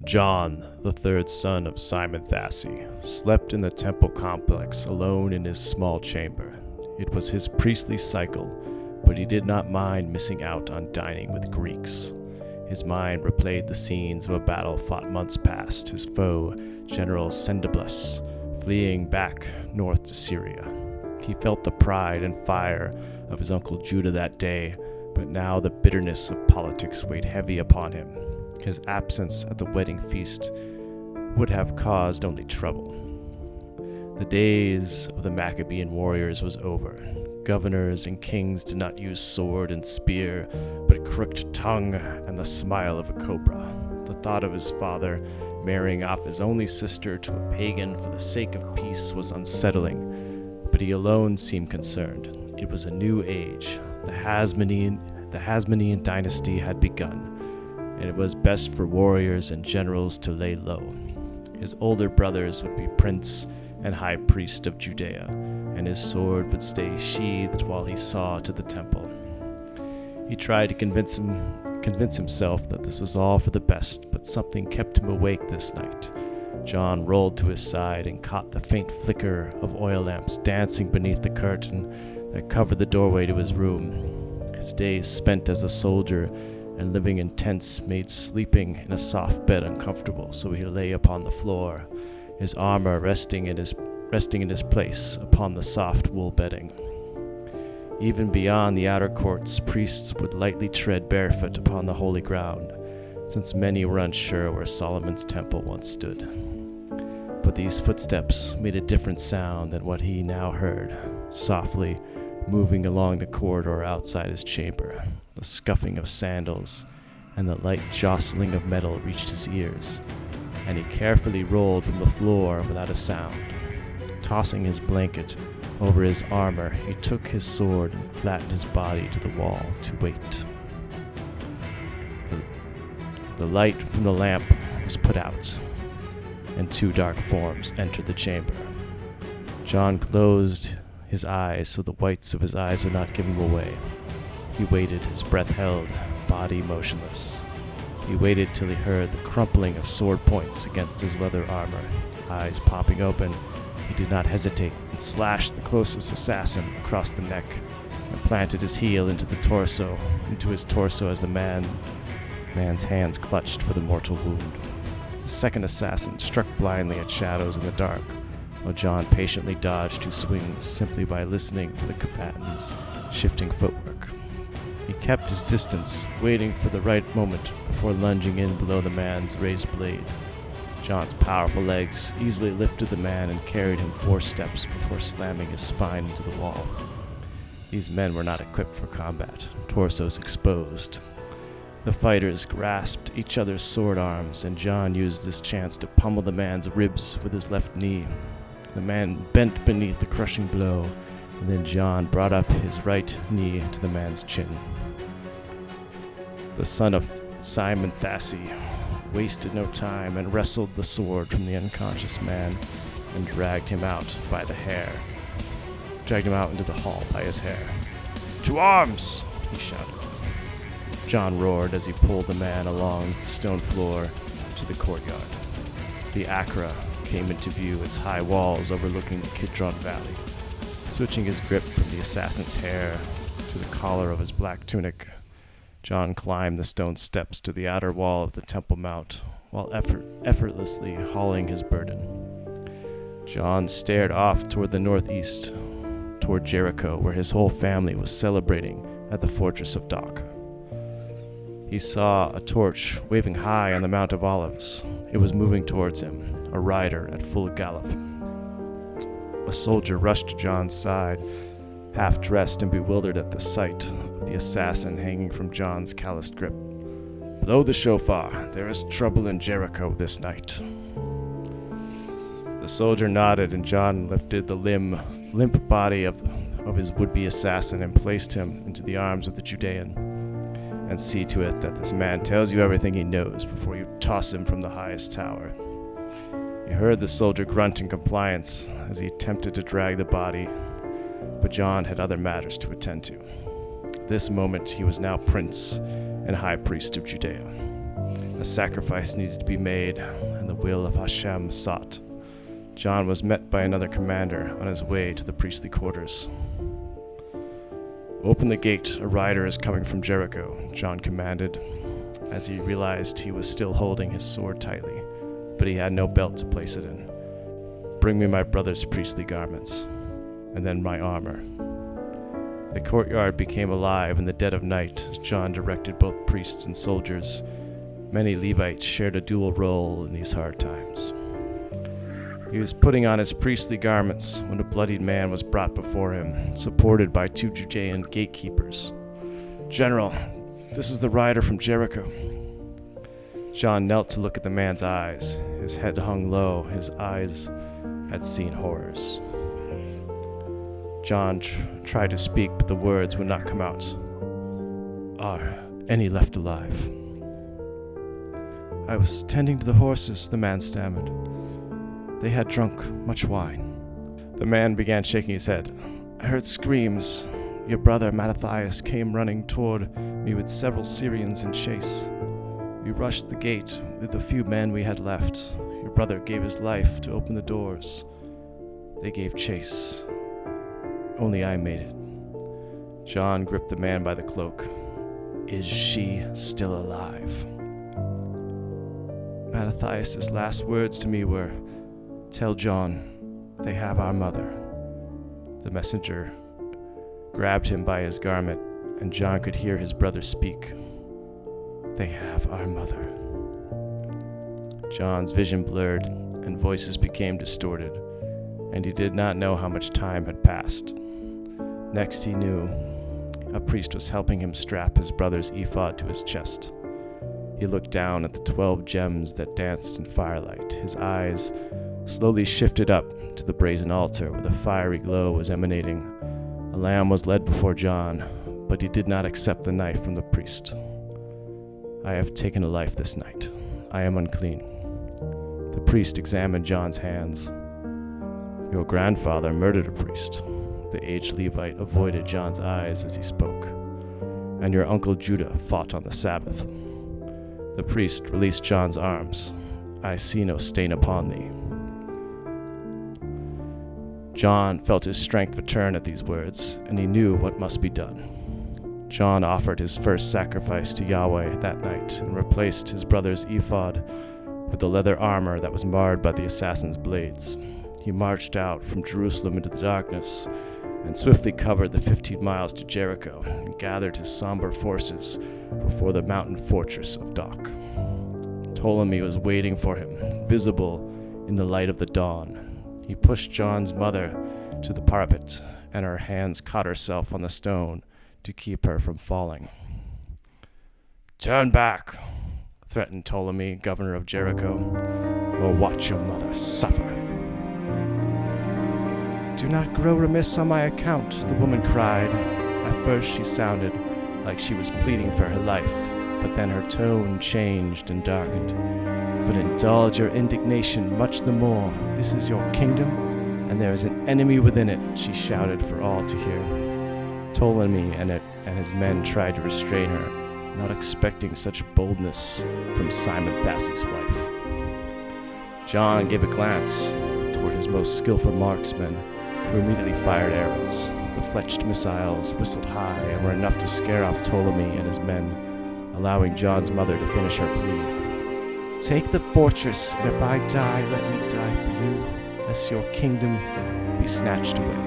John, the third son of Simon Thassi, slept in the temple complex alone in his small chamber. It was his priestly cycle, but he did not mind missing out on dining with Greeks. His mind replayed the scenes of a battle fought months past, his foe, General Cendeblus, fleeing back north to Syria. He felt the pride and fire of his uncle Judah that day, but now the bitterness of politics weighed heavy upon him. His absence at the wedding feast would have caused only trouble. The days of the Maccabean warriors was over. Governors and kings did not use sword and spear, but a crooked tongue and the smile of a cobra. The thought of his father marrying off his only sister to a pagan for the sake of peace was unsettling, but he alone seemed concerned. It was a new age. The Hasmonean dynasty had begun, and it was best for warriors and generals to lay low. His older brothers would be prince and high priest of Judea, and his sword would stay sheathed while he saw to the temple. He tried to convince himself that this was all for the best, but something kept him awake this night. John rolled to his side and caught the faint flicker of oil lamps dancing beneath the curtain that covered the doorway to his room. His days spent as a soldier and living in tents made sleeping in a soft bed uncomfortable, so he lay upon the floor, his armor resting in his place upon the soft wool bedding. Even beyond the outer courts, priests would lightly tread barefoot upon the holy ground, since many were unsure where Solomon's temple once stood. But these footsteps made a different sound than what he now heard, softly moving along the corridor outside his chamber. The scuffing of sandals and the light jostling of metal reached his ears, and he carefully rolled from the floor without a sound. Tossing his blanket over his armor, he took his sword and flattened his body to the wall to wait. The light from the lamp was put out, and two dark forms entered the chamber. John closed his eyes so the whites of his eyes would not give him away. He waited, his breath held, body motionless. He waited till he heard the crumpling of sword points against his leather armor. Eyes popping open, he did not hesitate and slashed the closest assassin across the neck and planted his heel into his torso as the man's hands clutched for the mortal wound. The second assassin struck blindly at shadows in the dark, while John patiently dodged two swings simply by listening to the combatants' shifting footwork. He kept his distance, waiting for the right moment before lunging in below the man's raised blade. John's powerful legs easily lifted the man and carried him 4 steps before slamming his spine into the wall. These men were not equipped for combat, torsos exposed. The fighters grasped each other's sword arms, and John used this chance to pummel the man's ribs with his left knee. The man bent beneath the crushing blow, and then John brought up his right knee to the man's chin. The son of Simon Thassi wasted no time and wrestled the sword from the unconscious man and dragged him out into the hall by his hair. "To arms!" he shouted. John roared as he pulled the man along the stone floor to the courtyard. The Acra came into view, its high walls overlooking the Kidron Valley. Switching his grip from the assassin's hair to the collar of his black tunic, John climbed the stone steps to the outer wall of the Temple Mount while effortlessly hauling his burden. John stared off toward the northeast, toward Jericho, where his whole family was celebrating at the fortress of Doc. He saw a torch waving high on the Mount of Olives. It was moving towards him, a rider at full gallop. A soldier rushed to John's side, half-dressed and bewildered at the sight of the assassin hanging from John's calloused grip. "Blow the shofar. There is trouble in Jericho this night." The soldier nodded, and John lifted the limp body of his would-be assassin and placed him into the arms of the Judean. "And see to it that this man tells you everything he knows before you toss him from the highest tower." He heard the soldier grunt in compliance as he attempted to drag the body, but John had other matters to attend to. At this moment he was now prince and high priest of Judea. A sacrifice needed to be made, and the will of Hashem sought. John was met by another commander on his way to the priestly quarters. "Open the gate, a rider is coming from Jericho," John commanded, as he realized he was still holding his sword tightly, but he had no belt to place it in. "Bring me my brother's priestly garments, and then my armor." The courtyard became alive in the dead of night as John directed both priests and soldiers. Many Levites shared a dual role in these hard times. He was putting on his priestly garments when a bloodied man was brought before him, supported by 2 Judean gatekeepers. "General, this is the rider from Jericho." John knelt to look at the man's eyes. His head hung low. His eyes had seen horrors. John tried to speak, but the words would not come out. "Are any left alive?" "I was tending to the horses," the man stammered. "They had drunk much wine." The man began shaking his head. "I heard screams. Your brother Mattathias came running toward me with several Syrians in chase. We rushed the gate with the few men we had left. Your brother gave his life to open the doors. They gave chase. Only I made it." John gripped the man by the cloak. "Is she still alive?" Mattathias' last words to me were, "Tell John, they have our mother." The messenger grabbed him by his garment, and John could hear his brother speak. "They have our mother." John's vision blurred, and voices became distorted, and he did not know how much time had passed. Next he knew, a priest was helping him strap his brother's ephod to his chest. He looked down at the 12 gems that danced in firelight. His eyes slowly shifted up to the brazen altar where the fiery glow was emanating. A lamb was led before John, but he did not accept the knife from the priest. "I have taken a life this night. I am unclean." The priest examined John's hands. "Your grandfather murdered a priest." The aged Levite avoided John's eyes as he spoke. "And your uncle Judah fought on the Sabbath." The priest released John's arms. "I see no stain upon thee." John felt his strength return at these words, and he knew what must be done. John offered his first sacrifice to Yahweh that night and replaced his brother's ephod with the leather armor that was marred by the assassin's blades. He marched out from Jerusalem into the darkness and swiftly covered the 15 miles to Jericho and gathered his somber forces before the mountain fortress of Doc. Ptolemy was waiting for him, visible in the light of the dawn. He pushed John's mother to the parapet, and her hands caught herself on the stone to keep her from falling. "Turn back," threatened Ptolemy, governor of Jericho, "or watch your mother suffer." "Do not grow remiss on my account," the woman cried. At first she sounded like she was pleading for her life, but then her tone changed and darkened. "But indulge your indignation much the more. This is your kingdom, and there is an enemy within it," she shouted for all to hear. Ptolemy and his men tried to restrain her, not expecting such boldness from Simon Thassy's wife. John gave a glance toward his most skillful marksmen, who immediately fired arrows. The fletched missiles whistled high and were enough to scare off Ptolemy and his men, allowing John's mother to finish her plea. "Take the fortress, and if I die, let me die for you, lest your kingdom be snatched away."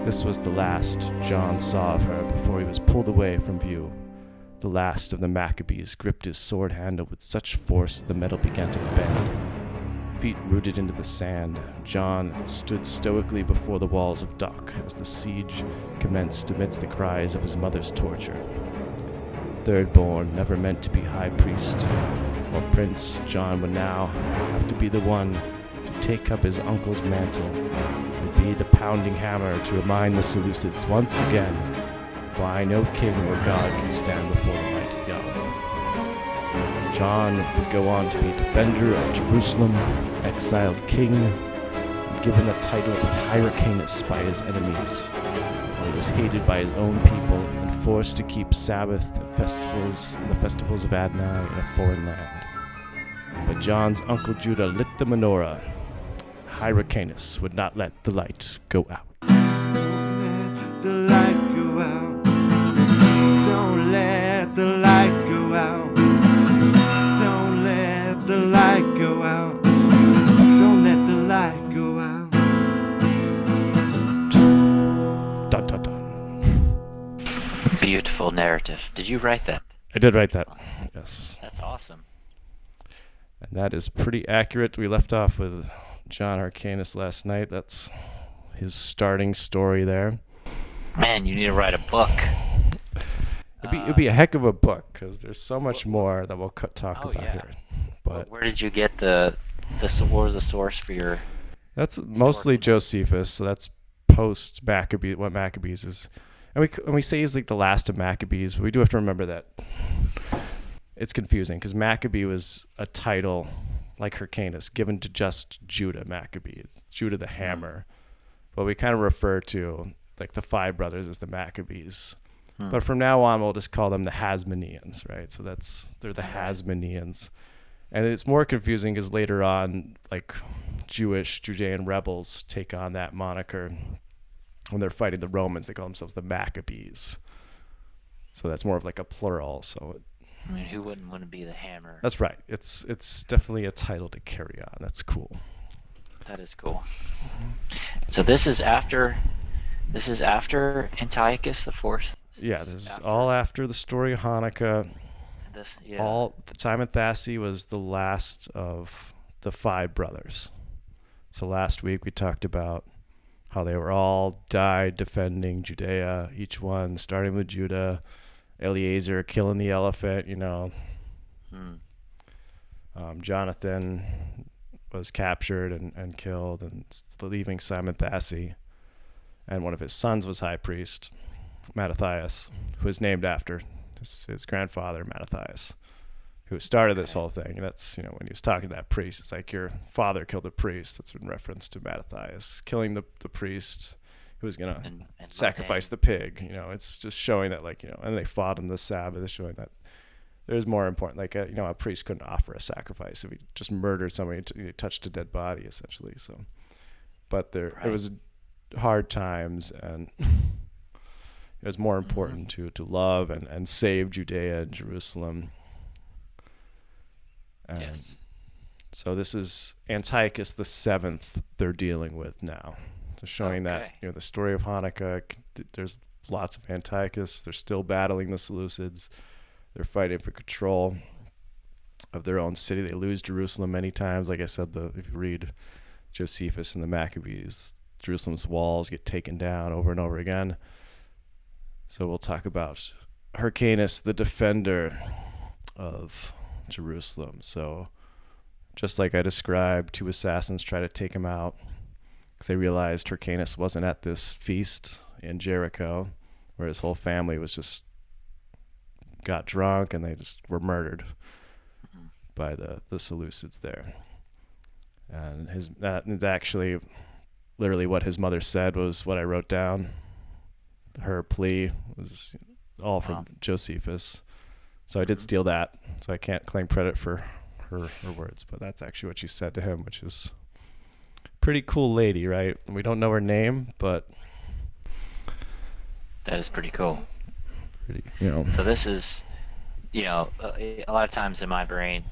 This was the last John saw of her before he was pulled away from view. The last of the Maccabees gripped his sword handle with such force the metal began to bend. Feet rooted into the sand, John stood stoically before the walls of Doc as the siege commenced amidst the cries of his mother's torture. Third-born, never meant to be high priest or prince, John would now have to be the one to take up his uncle's mantle and be the pounding hammer to remind the Seleucids once again why no king or god can stand before the mighty Yahweh. John would go on to be defender of Jerusalem, exiled king, and given the title of Hyrcanus by his enemies, while he was hated by his own people and forced to keep Sabbath and the festivals of Adonai in a foreign land. But John's uncle Judah lit the menorah. Hyrcanus would not let the light go out. Don't let the light go out. Don't let the light go out. Don't let the light go out. Don't let the light go out. Dun, dun, dun. Beautiful narrative. Did you write that? I did write that. Yes. That's awesome. And that is pretty accurate. We left off with John Hyrcanus last night. That's his starting story there. Man, you need to write a book. It'd be a heck of a book because there's so much more that we'll talk about here. But where did you get what was the source for your? That's mostly Josephus, so that's post Maccabees. What Maccabees is, and we say he's like the last of Maccabees, but we do have to remember that it's confusing because Maccabee was a title like Hyrcanus given to just Judah Maccabee. It's Judah the Hammer, but we kind of refer to like the five brothers as the Maccabees. But from now on, we'll just call them the Hasmoneans, right? So they're the Hasmoneans. And it's more confusing because later on, like Judean rebels take on that moniker when they're fighting the Romans. They call themselves the Maccabees. So that's more of like a plural. So I mean, who wouldn't want to be the Hammer? that's right. It's definitely a title to carry on. That's cool. That is cool. So this is after Antiochus the Fourth. Yeah, this is all after the story of Hanukkah. Simon Thassi was the last of the five brothers. So last week we talked about how they were all died defending Judea, each one starting with Judah, Eliezer killing the elephant, Jonathan was captured and killed and leaving Simon Thassi. And one of his sons was high priest, Mattathias, who was named after his grandfather, Mattathias, who started this whole thing. That's, when he was talking to that priest, it's like your father killed a priest. That's in reference to Mattathias killing the priest who was going to sacrifice the pig. It's just showing that, and they fought on the Sabbath, showing that there's more important. A priest couldn't offer a sacrifice if he just murdered somebody, he touched a dead body, essentially. So, but it was hard times, and it was more important to love and save Judea and Jerusalem. And yes. So this is Antiochus the Seventh they're dealing with now. So showing that the story of Hanukkah, there's lots of Antiochus. They're still battling the Seleucids. They're fighting for control of their own city. They lose Jerusalem many times. Like I said, if you read Josephus and the Maccabees, Jerusalem's walls get taken down over and over again. So we'll talk about Hyrcanus, the defender of Jerusalem. So just like I described, two assassins try to take him out because they realized Hyrcanus wasn't at this feast in Jericho where his whole family got drunk and they just were murdered by the Seleucids there. And that is actually literally what his mother said was what I wrote down. Her plea was all from Josephus. So I did steal that. So I can't claim credit for her words, but that's actually what she said to him, which is pretty cool lady, right? We don't know her name, but that is pretty cool. So this is, a lot of times in my brain,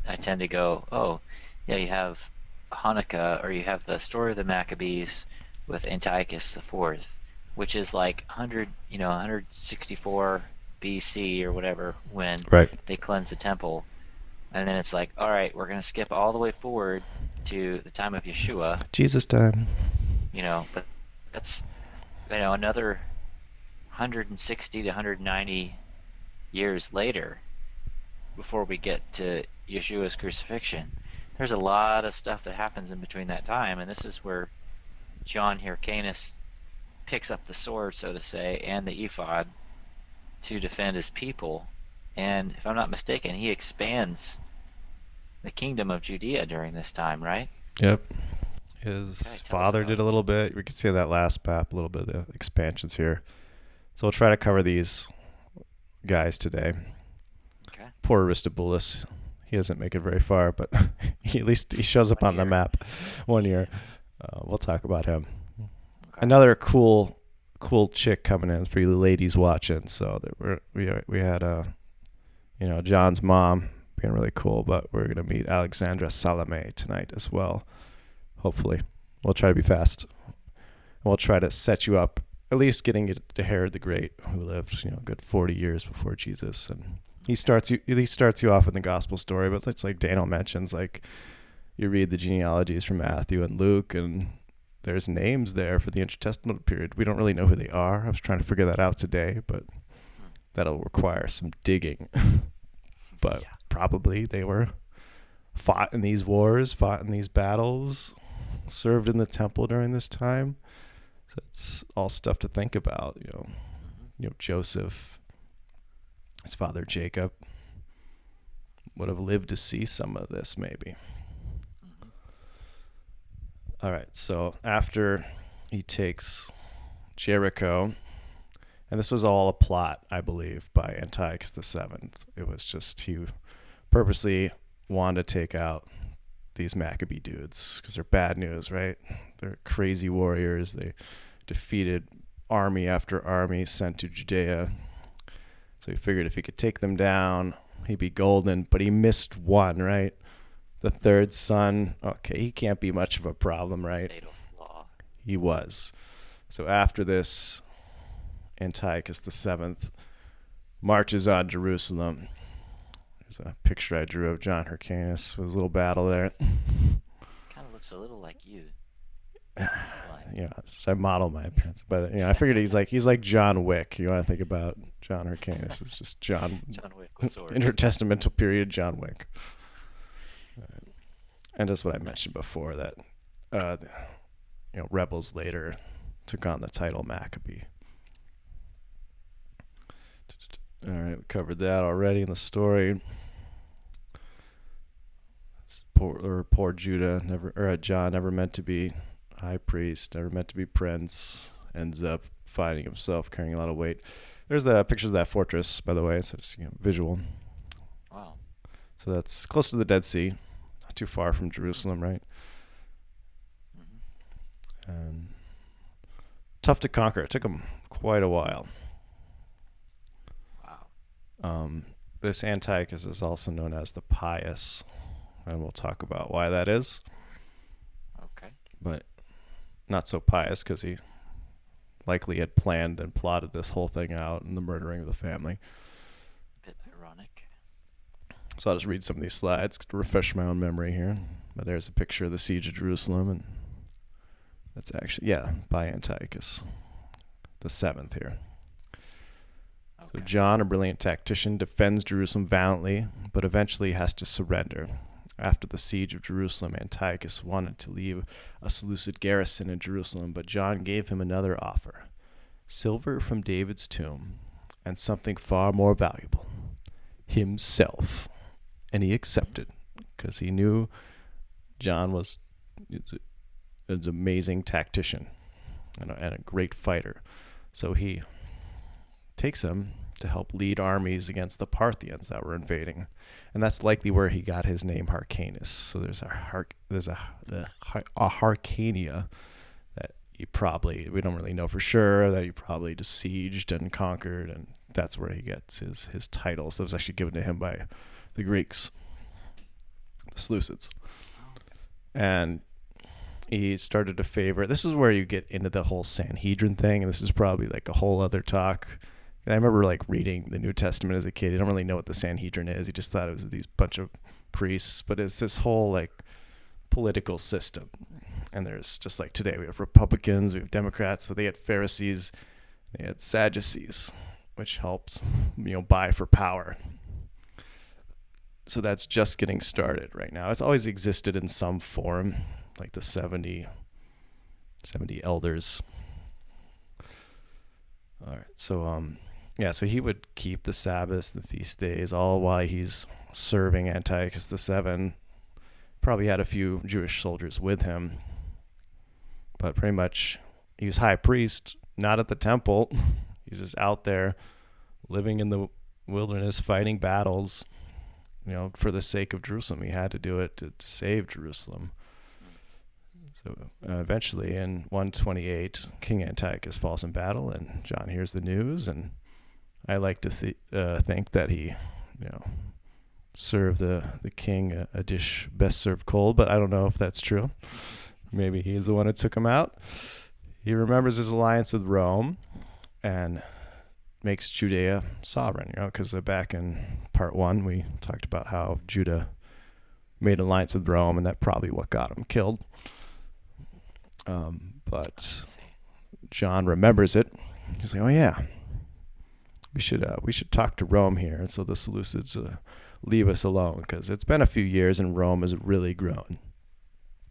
I tend to go, you have Hanukkah, or you have the story of the Maccabees with Antiochus the Fourth, which is like 164 BC or whatever when they cleanse the temple, and then it's like, all right, we're gonna skip all the way forward to the time of Yeshua, Jesus time. But that's another 160 to 190 years later before we get to Yeshua's crucifixion. There's a lot of stuff that happens in between that time, and this is where John Hyrcanus picks up the sword, so to say, and the ephod to defend his people. And if I'm not mistaken, he expands the kingdom of Judea during this time, right? Yep. His father did a little bit. We can see in that last map a little bit of the expansions here. So we'll try to cover these guys today. Okay. Poor Aristobulus. He doesn't make it very far, but at least he shows up on the map 1 year. We'll talk about him. Okay. Another cool chick coming in for you ladies watching. So we had John's mom being really cool, but we're gonna meet Alexandra Salome tonight as well. Hopefully, we'll try to be fast. We'll try to set you up, at least getting you to Herod the Great, who lived a good 40 years before Jesus, and he starts you off in the gospel story. But it's like Daniel mentions, like you read the genealogies from Matthew and Luke, and there's names there for the intertestamental period. We don't really know who they are. I was trying to figure that out today, but that'll require some digging. But probably they were fought in these wars, fought in these battles, served in the temple during this time. So it's all stuff to think about. Joseph, his father Jacob, would have lived to see some of this maybe. All right, so after he takes Jericho, and this was all a plot, I believe, by Antiochus VII. It was just he purposely wanted to take out these Maccabee dudes because they're bad news, right? They're crazy warriors. They defeated army after army sent to Judea. So he figured if he could take them down, he'd be golden. But he missed one, right? The third son. Okay, he can't be much of a problem, right? Fatal flaw. He was. So after this, Antiochus VII marches on Jerusalem. There's a picture I drew of John Hyrcanus with his little battle there. Kind of looks a little like you. I model my appearance, but I figured he's like John Wick. You want to think about John Hyrcanus? It's just John Wick with swords. Intertestamental period John Wick. And that's what I mentioned before, that rebels later took on the title Maccabee. All right, we covered that already in the story. Poor Judah, John, never meant to be high priest, never meant to be prince, ends up finding himself carrying a lot of weight. There's the pictures of that fortress, by the way, so just visual. Wow. So that's close to the Dead Sea, not too far from Jerusalem, right? Mm-hmm. And tough to conquer. It took him quite a while. Wow. This Antiochus is also known as the Pious, and we'll talk about why that is. Okay. But not so pious because he likely had planned and plotted this whole thing out and the murdering of the family. Bit ironic. So I'll just read some of these slides to refresh my own memory here. But there's a picture of the siege of Jerusalem, and that's actually, by Antiochus the Seventh here. So John, a brilliant tactician, defends Jerusalem valiantly, but eventually has to surrender. After the siege of Jerusalem, Antiochus wanted to leave a Seleucid garrison in Jerusalem, but John gave him another offer: silver from David's tomb, and something far more valuable, himself. And he accepted, because he knew John was an amazing tactician and a great fighter. So he takes him to help lead armies against the Parthians that were invading, and that's likely where he got his name Hyrcanus. So there's a Hyrcania that we don't really know for sure, that he probably besieged and conquered, and that's where he gets his title. So it was actually given to him by the Greeks, the Seleucids, and he started to favor. This is where you get into the whole Sanhedrin thing, and this is probably like a whole other talk. I remember reading the New Testament as a kid. You don't really know what the Sanhedrin is. You just thought it was these bunch of priests, but it's this whole political system. And there's just like today, we have Republicans, we have Democrats. So they had Pharisees, they had Sadducees, which helped buy for power. So that's just getting started right now. It's always existed in some form, like the 70 elders. All right, so so he would keep the Sabbaths, the feast days, all while he's serving Antiochus VII. Probably had a few Jewish soldiers with him, but pretty much he was high priest, not at the temple. He's just out there living in the wilderness, fighting battles, for the sake of Jerusalem. He had to do it to save Jerusalem. So eventually in 128, King Antiochus falls in battle, and John hears the news, and I like to think that he, served the king a dish best served cold, but I don't know if that's true. Maybe he's the one who took him out. He remembers his alliance with Rome and makes Judea sovereign, because back in part 1 we talked about how Judah made an alliance with Rome, and that probably what got him killed. But John remembers it. He's like, oh yeah, we should talk to Rome here. And so the Seleucids leave us alone, because it's been a few years and Rome has really grown.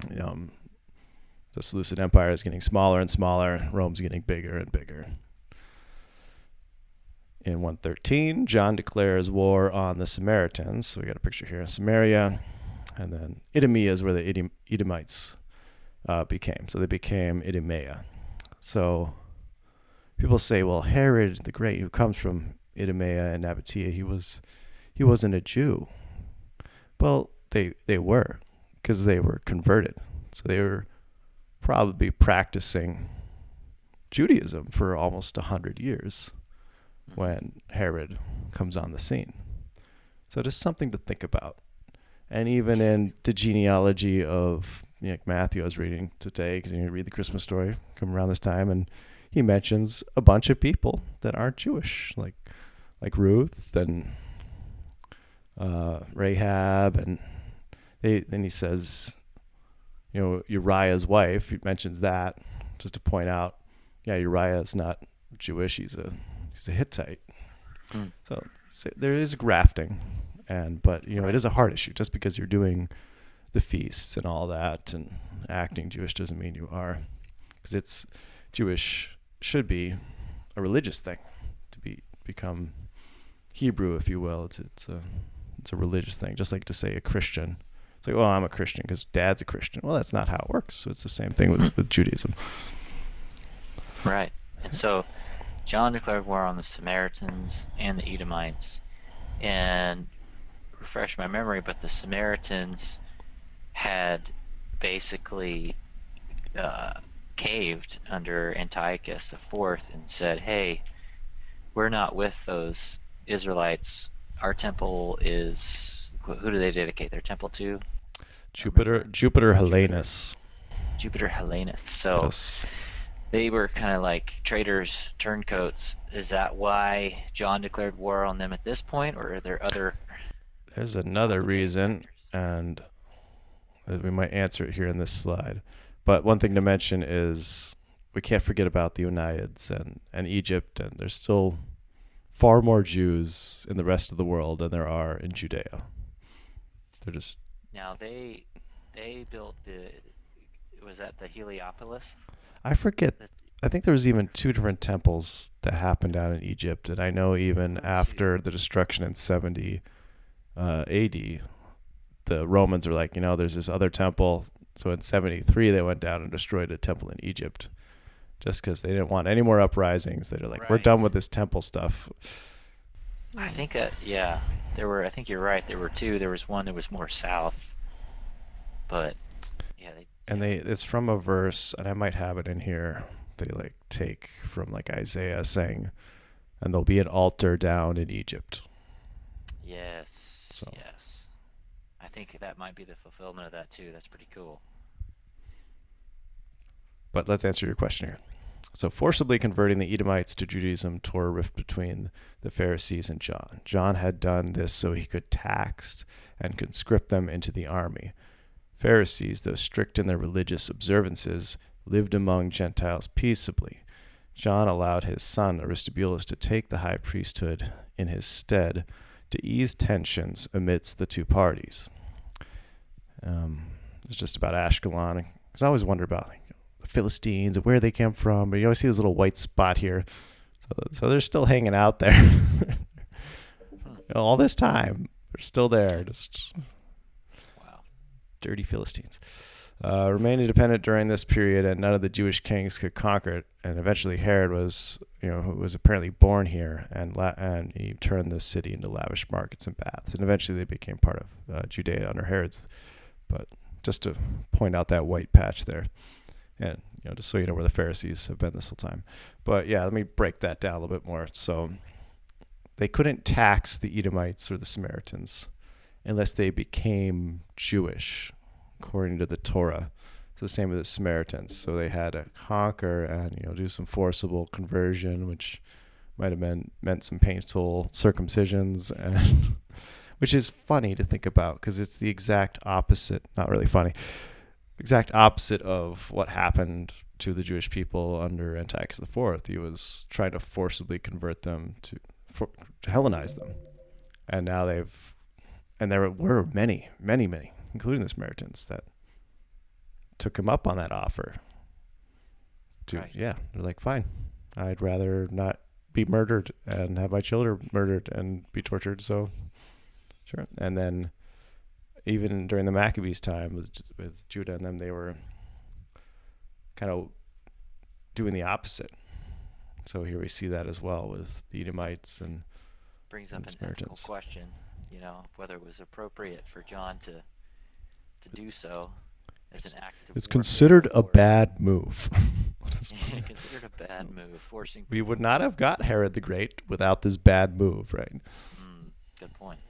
The Seleucid Empire is getting smaller and smaller. Rome's getting bigger and bigger. In 113, John declares war on the Samaritans. So we got a picture here. Samaria, and then Idumea is where the Edomites became. So they became Idumea. So people say, well, Herod the Great, who comes from Idumea and Nabatea, he wasn't a Jew. Well, they were, because they were converted. So they were probably practicing Judaism for almost 100 years when Herod comes on the scene. So just something to think about. And even in the genealogy of Matthew, I was reading today, because you read the Christmas story, come around this time, and he mentions a bunch of people that aren't Jewish, like Ruth and Rahab, and then he says, Uriah's wife. He mentions that just to point out, Uriah is not Jewish. He's a Hittite. So there is grafting, but it is a hard issue. Just because you're doing the feasts and all that and acting Jewish doesn't mean you are, because it's Jewish should be a religious thing to become Hebrew, if you will. It's a religious thing, just like to say a Christian. It's like, well, I'm a Christian because Dad's a Christian. Well, that's not how it works. So it's the same thing with Judaism. Right. And so John declared war on the Samaritans and the Edomites. And refresh my memory, but the Samaritans had basically caved under Antiochus IV and said, hey, we're not with those Israelites. Our temple is... Who do they dedicate their temple to? Jupiter Hellanus. Jupiter Hellanus. So yes. They were kind of like traitors, turncoats. Is that why John declared war on them at this point, or are there other... There's another reason, and we might answer it here in this slide. But one thing to mention is we can't forget about the Oneids and Egypt, and there's still far more Jews in the rest of the world than there are in Judea. They're just... Now, they built was that the Heliopolis? I forget. I think there was even 2 different temples that happened down in Egypt, and I know even after the destruction in 70 AD, the Romans were like, there's this other temple. So in 73, they went down and destroyed a temple in Egypt, just because they didn't want any more uprisings. They're like, We're done with this temple stuff. I think that, yeah, there were. I think you're right. There were 2. There was one that was more south, but yeah. It's from a verse, and I might have it in here. They take from Isaiah saying, "And there'll be an altar down in Egypt." Yes. So. Yes. I think that might be the fulfillment of that too. That's pretty cool. But let's answer your question here. So forcibly converting the Edomites to Judaism tore a rift between the Pharisees and John. John had done this so he could tax and conscript them into the army. Pharisees, though strict in their religious observances, lived among Gentiles peaceably. John allowed his son Aristobulus to take the high priesthood in his stead to ease tensions amidst the 2 parties. It's just about Ashkelon, because I always wonder about the Philistines and where they came from, but you always see this little white spot here. So they're still hanging out there. All this time, they're still there. Just wow. Dirty Philistines. Remained independent during this period, and none of the Jewish kings could conquer it. And eventually, Herod was, who was apparently born here, and he turned the city into lavish markets and baths. And eventually, they became part of Judea under Herod's. But just to point out that white patch there, and just so you know where the Pharisees have been this whole time. But yeah, let me break that down a little bit more. So they couldn't tax the Edomites or the Samaritans unless they became Jewish, according to the Torah. It's the same with the Samaritans. So they had to conquer and do some forcible conversion, which might have meant some painful circumcisions, and which is funny to think about because it's the exact opposite. Not really funny. Exact opposite of what happened to the Jewish people under Antiochus IV. He was trying to forcibly convert them to Hellenize them, and now there were many, including the Samaritans, that took him up on that offer. Right. Yeah, they're like, fine, I'd rather not be murdered and have my children murdered and be tortured. So, sure. And then, even during the Maccabees' time with Judah and them, they were kind of doing the opposite. So here we see that as well with the Edomites and Brings up an ethical Samaritans. question, whether it was appropriate for John to do so as an act of It's warfare considered a or- bad move. considered a bad move, forcing We people would not to- have got Herod the Great without this bad move, right? Good point.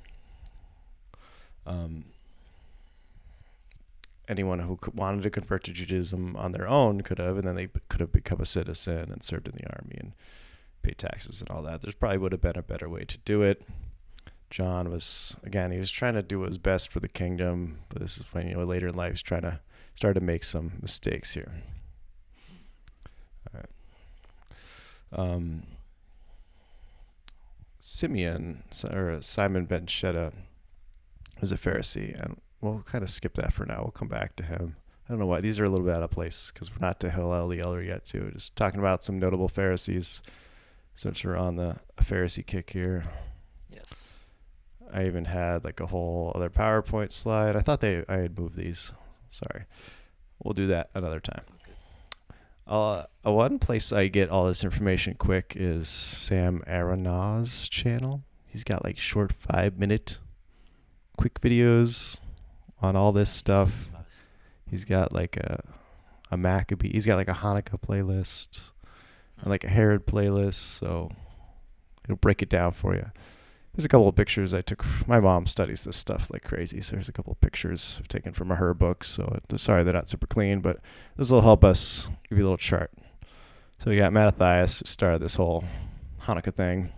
Anyone who wanted to convert to Judaism on their own could have, and then they could have become a citizen and served in the army and paid taxes and all that. There's probably would have been a better way to do it. John was, again, he was trying to do what was best for the kingdom, but this is when, later in life he's trying to start to make some mistakes here. All right. Simon ben Shetta is a Pharisee, and we'll kind of skip that for now. We'll come back to him. I don't know why. These are a little bit out of place because we're not to Hillel the Elder yet, too. Just talking about some notable Pharisees, since we're on the Pharisee kick here. Yes. I even had like a whole other PowerPoint slide. I thought I had moved these. Sorry. We'll do that another time. One place I get all this information quick is Sam Aronaw's channel. He's got like short 5-minute quick videos on all this stuff. He's got like a Maccabee. He's got like a Hanukkah playlist and like a Herod playlist. So it'll break it down for you. There's a couple of pictures I took. My mom studies this stuff like crazy, so there's a couple of pictures I've taken from her books. So sorry they're not super clean, but this will help us give you a little chart. So we got Mattathias, who started this whole Hanukkah thing,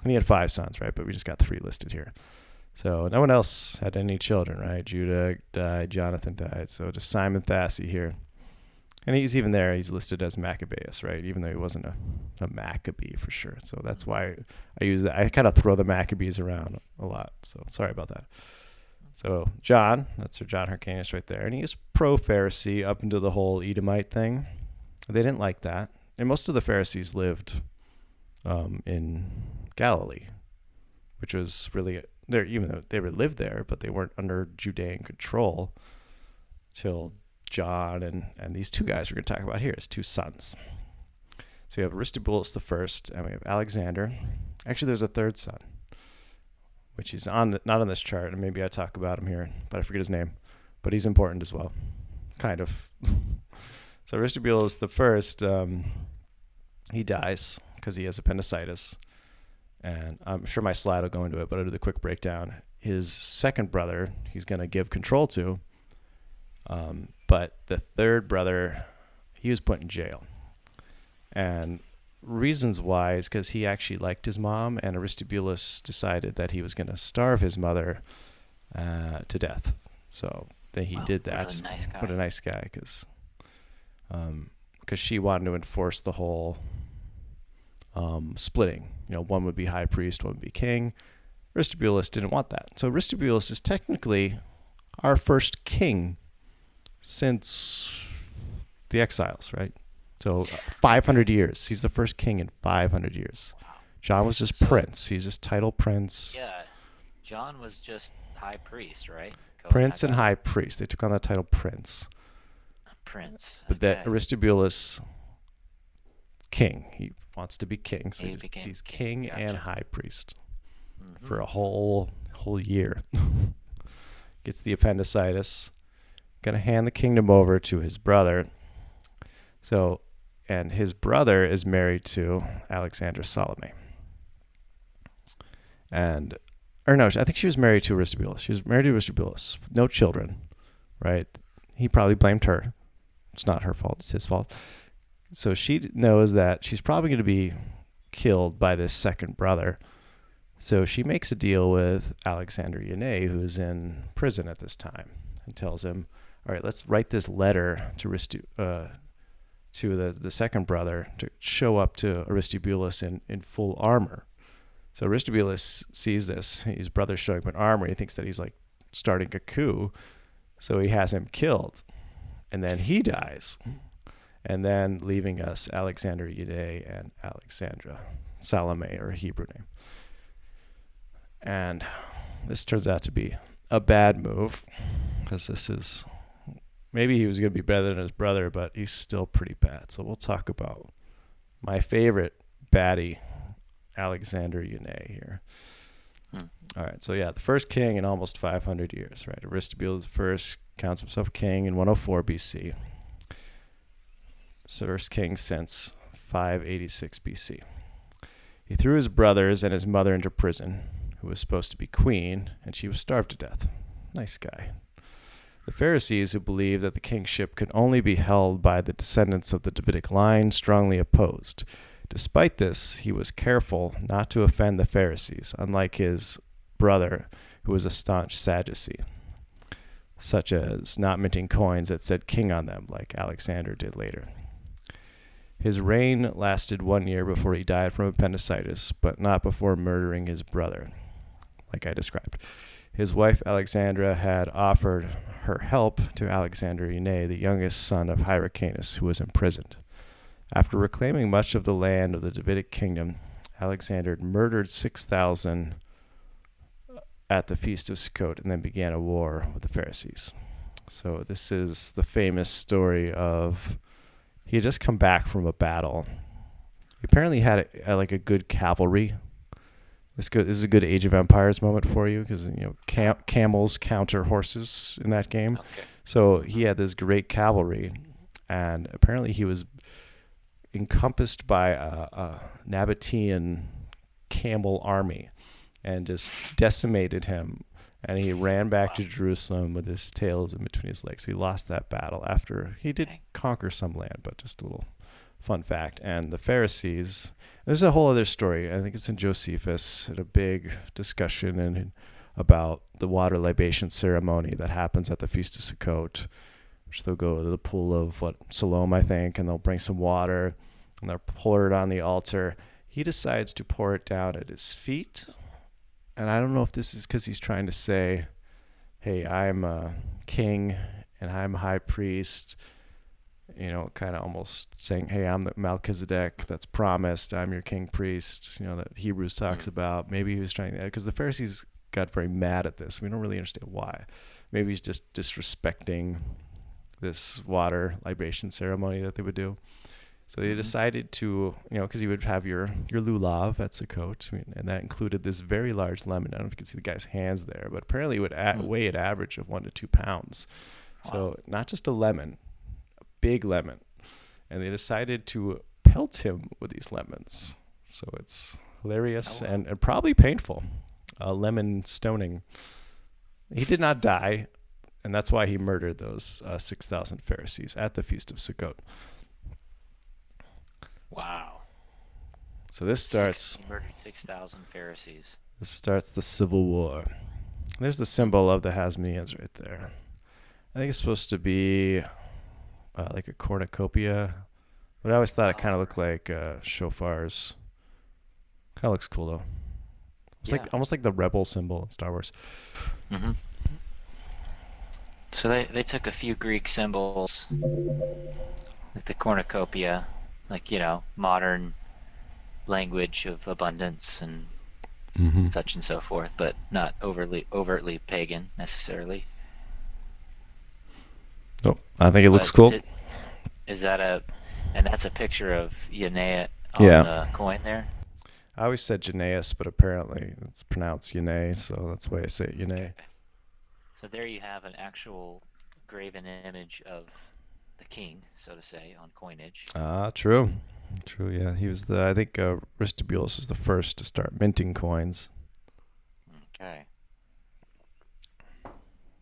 and he had 5 sons, right? But we just got 3 listed here. So no one else had any children, right? Judah died, Jonathan died, so just Simon Thassi here. And he's even there, he's listed as Maccabeus, right? Even though he wasn't a Maccabee for sure. So that's why I use that. I kind of throw the Maccabees around a lot. So sorry about that. So John, that's Sir John Hyrcanus right there. And he was pro-Pharisee up into the whole Edomite thing. They didn't like that. And most of the Pharisees lived in Galilee, which was really, even though they lived there, but they weren't under Judean control till John and these 2 guys we're going to talk about here, his 2 sons. So you have Aristobulus the first, and we have Alexander. Actually, there's a 3rd son, which he's not on this chart, and maybe I talk about him here, but I forget his name. But he's important as well, kind of. So Aristobulus the first, he dies because he has appendicitis, and I'm sure my slide will go into it, but I'll do the quick breakdown. His 2nd brother, he's going to give control to. But the 3rd brother, he was put in jail. And reasons why is because he actually liked his mom, and Aristobulus decided that he was going to starve his mother to death. So then he did that. What a nice guy. What a nice guy, because she wanted to enforce the whole splitting. One would be high priest, one would be king. Aristobulus didn't want that. So Aristobulus is technically our first king since the exiles, right? So 500 years. He's the first king in 500 years. Wow. John was just prince. He's just title prince. Yeah. John was just high priest, right? Prince and high priest. They took on that title prince. prince. But that Okay. Aristobulus, king, he wants to be king, so He became he's king. king and Gotcha. high priest Mhm. for a whole year. Gets the appendicitis. Gonna hand the kingdom over to his brother. So, and his brother is married to Alexandra Salome. And, or no, I think she was married to Aristobulus. She was married to Aristobulus, no children, right? He probably blamed her. It's not her fault, it's his fault. So she knows that she's probably going to be killed by this second brother. So she makes a deal with Alexander Yanai, who's in prison at this time, and tells him, all right, let's write this letter to the second brother to show up to Aristobulus in full armor. So Aristobulus sees this, his brother's showing up in armor. He thinks that he's like starting a coup. So he has him killed. And then he dies. And then leaving us Alexander Yanai and Alexandra Salome, or Hebrew name. And this turns out to be a bad move, because this is, maybe he was going to be better than his brother, but he's still pretty bad. So we'll talk about my favorite baddie, Alexander Yanai here. All right, so yeah, the first king in almost 500 years, right? Aristobulus I counts himself king in 104 BC. First king since 586 BC. He threw his brothers and his mother into prison, who was supposed to be queen, and she was starved to death. Nice guy. The Pharisees, who believed that the kingship could only be held by the descendants of the Davidic line, strongly opposed. Despite this, he was careful not to offend the Pharisees, unlike his brother, who was a staunch Sadducee, such as not minting coins that said king on them, like Alexander did later. His reign lasted 1 year before he died from appendicitis, but not before murdering his brother, like I described. His wife Alexandra had offered her help to Alexander Yanai, the youngest son of Hyrcanus, who was imprisoned. After reclaiming much of the land of the Davidic kingdom, Alexander murdered 6,000 at the Feast of Sukkot and then began a war with the Pharisees. So this is the famous story of, he had just come back from a battle. He apparently had a good cavalry. This is a good Age of Empires moment for you, because camels counter horses in that game. Okay. So he had this great cavalry, and apparently he was encompassed by a Nabatean camel army and just decimated him. And he ran back to Jerusalem with his tails in between his legs. He lost that battle after he did conquer some land, but just a little fun fact. And the Pharisees, there's a whole other story. I think it's in Josephus, at a big discussion about the water libation ceremony that happens at the Feast of Sukkot, which they'll go to the pool of Siloam, I think, and they'll bring some water and they'll pour it on the altar. He decides to pour it down at his feet. And I don't know if this is because he's trying to say, hey, I'm a king and I'm a high priest, kind of almost saying, hey, I'm the Melchizedek that's promised. I'm your king priest, that Hebrews talks about. Maybe he was trying that because the Pharisees got very mad at this. We don't really understand why. Maybe he's just disrespecting this water libation ceremony that they would do. So they decided to, because you would have your lulav at Sukkot, and that included this very large lemon. I don't know if you can see the guy's hands there, but apparently it would weigh an average of 1 to 2 pounds. Wow. So not just a lemon, a big lemon. And they decided to pelt him with these lemons. So it's hilarious and probably painful. Lemon stoning. He did not die, and that's why he murdered those 6,000 Pharisees at the Feast of Sukkot. Wow. So this starts... He murdered 6,000 Pharisees. This starts the Civil War. There's the symbol of the Hasmoneans right there. I think it's supposed to be like a cornucopia, but I always thought it kind of looked like shofars. Kind of looks cool though. It's like almost like the rebel symbol in Star Wars. Mm-hmm. So they took a few Greek symbols, like the cornucopia, like modern language of abundance and such and so forth, but not overtly pagan necessarily. Nope. I think it looks cool. Is that and that's a picture of Yane on Yeah. the coin there? I always said Janaeus, but apparently it's pronounced Yane, so that's why I say it Okay. Yane. So there you have an actual graven image of the king, so to say, on coinage. Ah, true. True, yeah. He was I think Aristobulus was the first to start minting coins. Okay.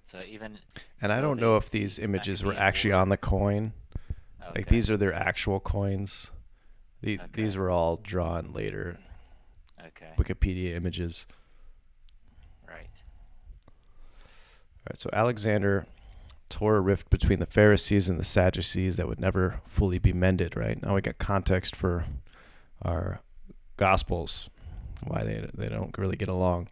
So even And I though don't know if the these images were Maccabean actually War, on the coin. Like okay, these are their actual coins. These okay, were all drawn later, okay, Wikipedia images. right. All right, so Alexander tore a rift between the Pharisees and the Sadducees that would never fully be mended, right? Now we got context for our Gospels, why they don't really get along.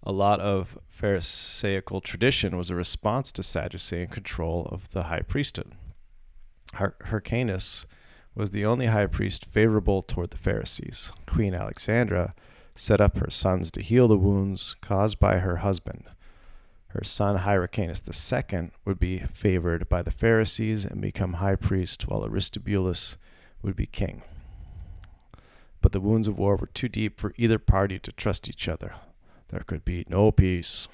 A lot of Pharisaical tradition was a response to Sadducean control of the high priesthood. Hyrcanus was the only high priest favorable toward the Pharisees. Queen Alexandra set up her sons to heal the wounds caused by her husband. Her son Hyrcanus II would be favored by the Pharisees and become high priest, while Aristobulus would be king. But the wounds of war were too deep for either party to trust each other. There could be no peace.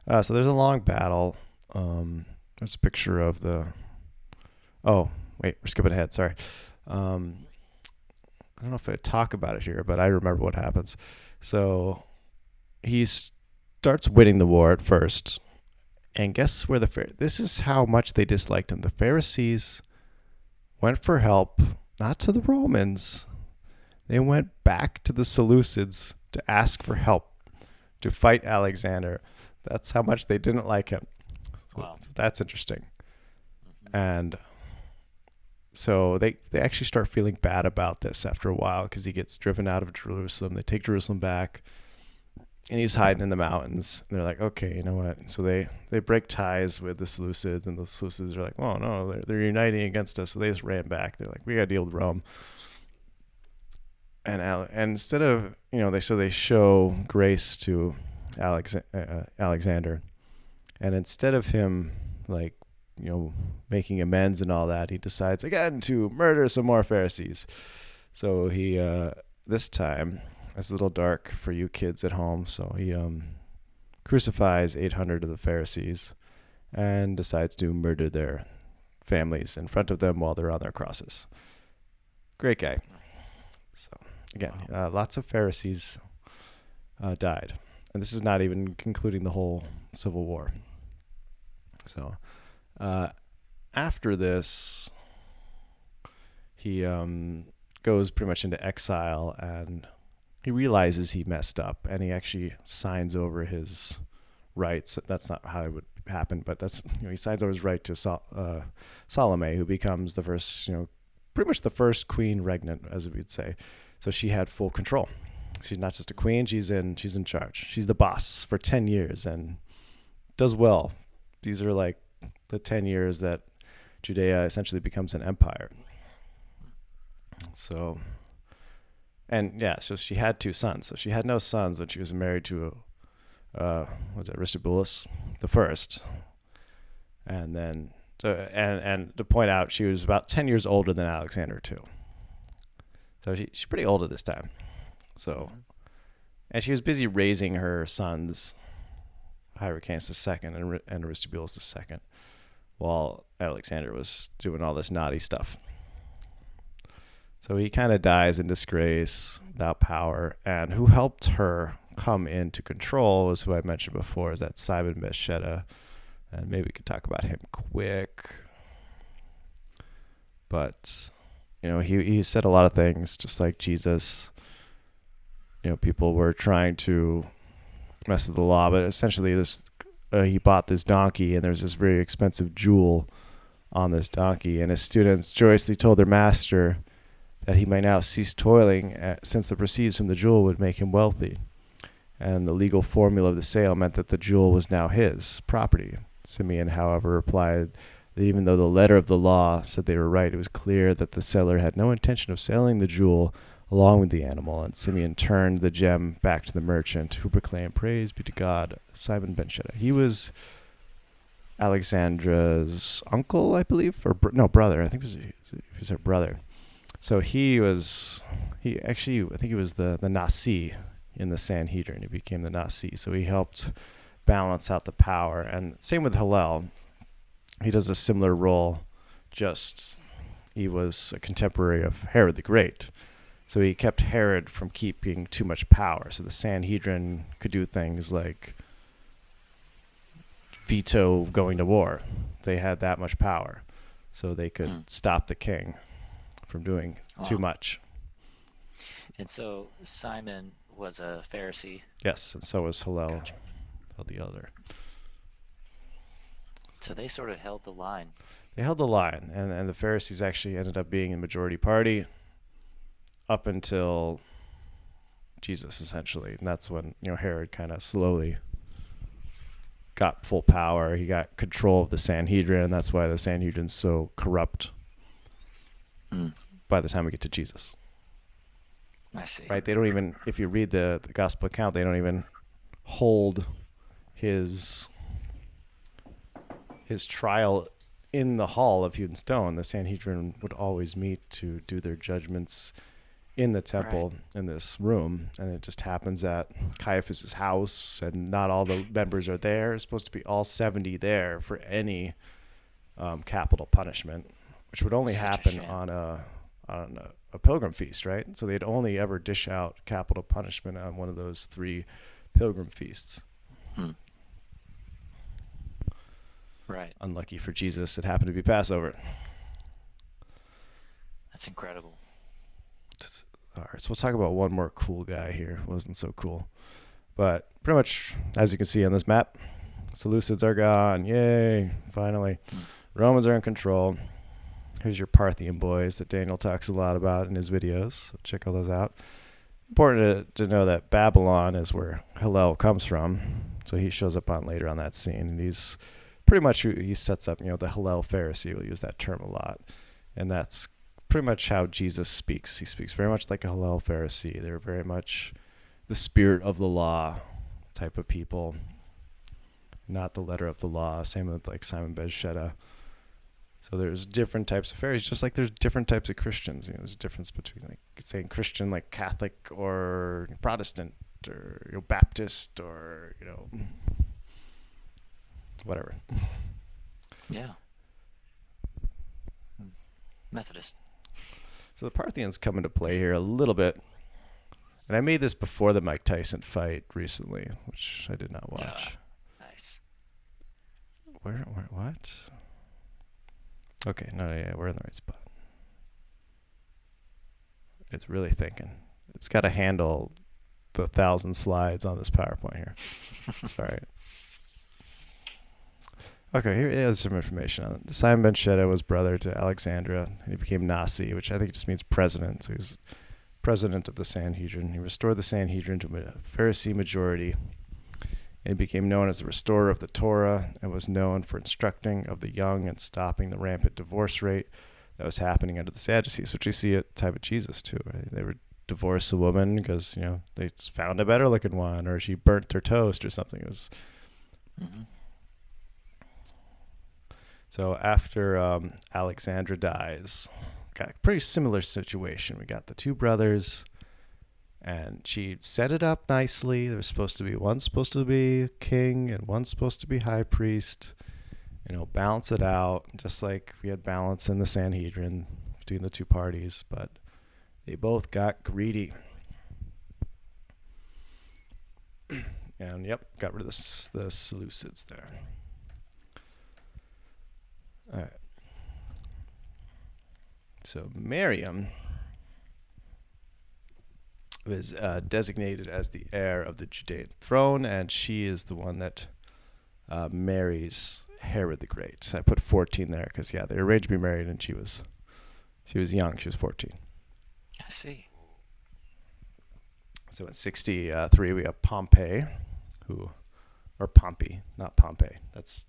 So there's a long battle. There's a picture of the. Oh, wait, we're skipping ahead. Sorry. I don't know if I talk about it here, but I remember what happens. So he starts winning the war at first. And guess where this is how much they disliked him. The Pharisees went for help, not to the Romans. They went back to the Seleucids to ask for help to fight Alexander. That's how much they didn't like him. Wow. So that's interesting. Mm-hmm. And so they actually start feeling bad about this after a while because he gets driven out of Jerusalem. They take Jerusalem back, and he's hiding in the mountains. And they're like, okay, you know what? And so they break ties with the Seleucids, and the Seleucids are like, oh no, they're uniting against us. So they just ran back. They're like, we got to deal with Rome. And instead of they show grace to Alexander, and instead of him making amends and all that, he decides again to murder some more Pharisees. So he this time, it's a little dark for you kids at home, so he crucifies 800 of the Pharisees and decides to murder their families in front of them while they're on their crosses. Great guy. So again, lots of Pharisees died, and this is not even concluding the whole civil war. So after this, he goes pretty much into exile, and he realizes he messed up, and he actually signs over his rights. That's not how it would happen, but that's he signs over his right to Salome, who becomes the first, pretty much the first queen regnant, as we would say. So she had full control. She's not just a queen; she's in charge. She's the boss for 10 years and does well. These are like the 10 years that Judea essentially becomes an empire. So, and yeah, so she had 2 sons. So she had no sons when she was married to Aristobulus the first, and then and to point out, she was about 10 years older than Alexander too. So she's pretty old at this time. So, and she was busy raising her sons, Hyrcanus II and Aristobulus II, while Alexander was doing all this naughty stuff. So he kind of dies in disgrace, without power. And who helped her come into control was who I mentioned before, is that Simon Beschetta. And maybe we could talk about him quick. But, he said a lot of things, just like Jesus. People were trying to mess with the law, but essentially he bought this donkey, and there's this very expensive jewel on this donkey. And his students joyously told their master that he might now cease toiling, since the proceeds from the jewel would make him wealthy. And the legal formula of the sale meant that the jewel was now his property. Simeon, however, replied that even though the letter of the law said they were right, it was clear that the seller had no intention of selling the jewel along with the animal. And Simeon turned the gem back to the merchant, who proclaimed, "Praise be to God, Simon Beschetta." He was Alexandra's uncle, I believe, or no, brother. I think he was her brother. So I think he was the Nasi in the Sanhedrin. He became the Nasi. So he helped balance out the power. And same with Hillel. He does a similar role, just he was a contemporary of Herod the Great. So he kept Herod from keeping too much power. So the Sanhedrin could do things like veto going to war. They had that much power. So they could stop the king from doing too much. And so Simon was a Pharisee. Yes, and so was Hillel, Gotcha. the elder. So they sort of held the line. They held the line, and the Pharisees actually ended up being in majority party up until Jesus, essentially. And that's when, Herod kind of slowly got full power. He got control of the Sanhedrin, and that's why the Sanhedrin's so corrupt by the time we get to Jesus. I see. Right? They don't even, if you read the gospel account, they don't even hold his trial in the hall of hewn stone. The Sanhedrin would always meet to do their judgments in the temple, in this room, and it just happens at Caiaphas's house, and not all the members are there. It's supposed to be all 70 there for any capital punishment, which would only happen on a pilgrim feast, right? So they'd only ever dish out capital punishment on one of those 3 pilgrim feasts. Right. Unlucky for Jesus, it happened to be Passover. That's incredible. All right, so we'll talk about one more cool guy here. Wasn't so cool, but pretty much, as you can see on this map, Seleucids are gone. Yay! Finally, Romans are in control. Here's your Parthian boys that Daniel talks a lot about in his videos. So check all those out. Important to know that Babylon is where Hillel comes from. So he shows up on later on that scene, and he's pretty much who he sets up. The Hillel Pharisee. We'll use that term a lot, and that's pretty much how Jesus speaks. He speaks very much like a Hillel Pharisee. They're very much the spirit of the law type of people, not the letter of the law. Same with like Simon Ben-Shetta. So there's different types of Pharisees, just like there's different types of Christians. There's a difference between like saying Christian like Catholic or Protestant or Baptist or whatever. Yeah. Methodist. So the Parthians come into play here a little bit. And I made this before the Mike Tyson fight recently, which I did not watch. Nice. What? Okay, no, yeah, we're in the right spot. It's really thinking. It's got to handle the 1,000 slides on this PowerPoint here. Sorry. Okay, here is some information on it. Simon Ben-Shetta was brother to Alexandra, and he became Nasi, which I think just means president. So he was president of the Sanhedrin. He restored the Sanhedrin to a Pharisee majority, and he became known as the restorer of the Torah, and was known for instructing of the young and stopping the rampant divorce rate that was happening under the Sadducees, which we see at the time of Jesus too. Right? They would divorce a woman because they found a better looking one, or she burnt their toast or something. It was. So after Alexandra dies, got a pretty similar situation. We got the 2 brothers, and she set it up nicely. There was supposed to be one supposed to be king and one supposed to be high priest. Balance it out, just like we had balance in the Sanhedrin between the 2 parties. But they both got greedy. And got rid of the Seleucids there. All right. So Miriam was designated as the heir of the Judean throne, and she is the one that marries Herod the Great. I put 14 there because they arranged to be married, and she was young. She was 14. I see. So in 63, we have Pompey, or Pompey, not Pompey.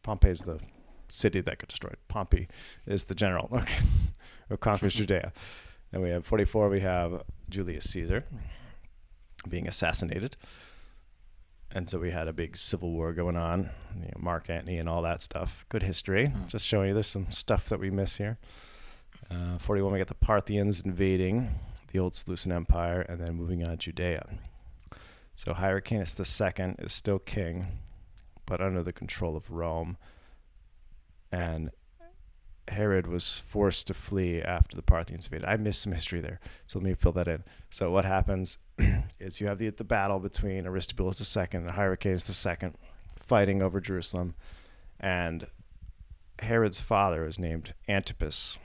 Pompey's the city that got destroyed. Pompey is the general, who conquers Judea. And we have 44, we have Julius Caesar being assassinated. And so we had a big civil war going on, Mark Antony and all that stuff. Good history. Just showing you there's some stuff that we miss here. 41, we got the Parthians invading the old Seleucid Empire and then moving on Judea. So Hyrcanus II is still king, but under the control of Rome. And Herod was forced to flee after the Parthians invaded. I missed some history there, so let me fill that in. So what happens is you have the battle between Aristobulus II and Hyrcanus II fighting over Jerusalem, and Herod's father is named Antipas,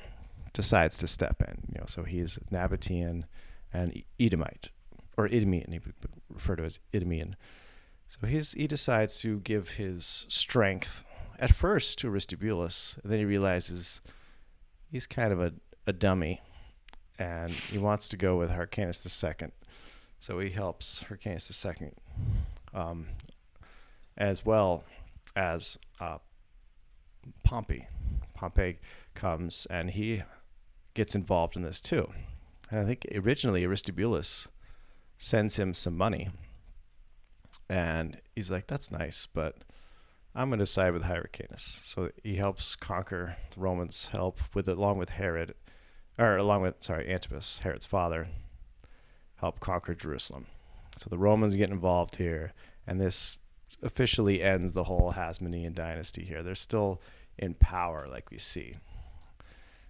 decides to step in. So he's Nabatean and Edomite, or Idumean. He would refer to as Idumean. So he decides to give his strength at first to Aristobulus, and then he realizes he's kind of a dummy, and he wants to go with Hyrcanus II. So he helps Hyrcanus II, as well as Pompey. Pompey comes, and he gets involved in this too. And I think originally Aristobulus sends him some money, and he's like, that's nice, but I'm going to side with Hyrcanus. So he helps conquer the Romans, along with Antipas, Herod's father, help conquer Jerusalem. So the Romans get involved here, and this officially ends the whole Hasmonean dynasty here. They're still in power, like we see.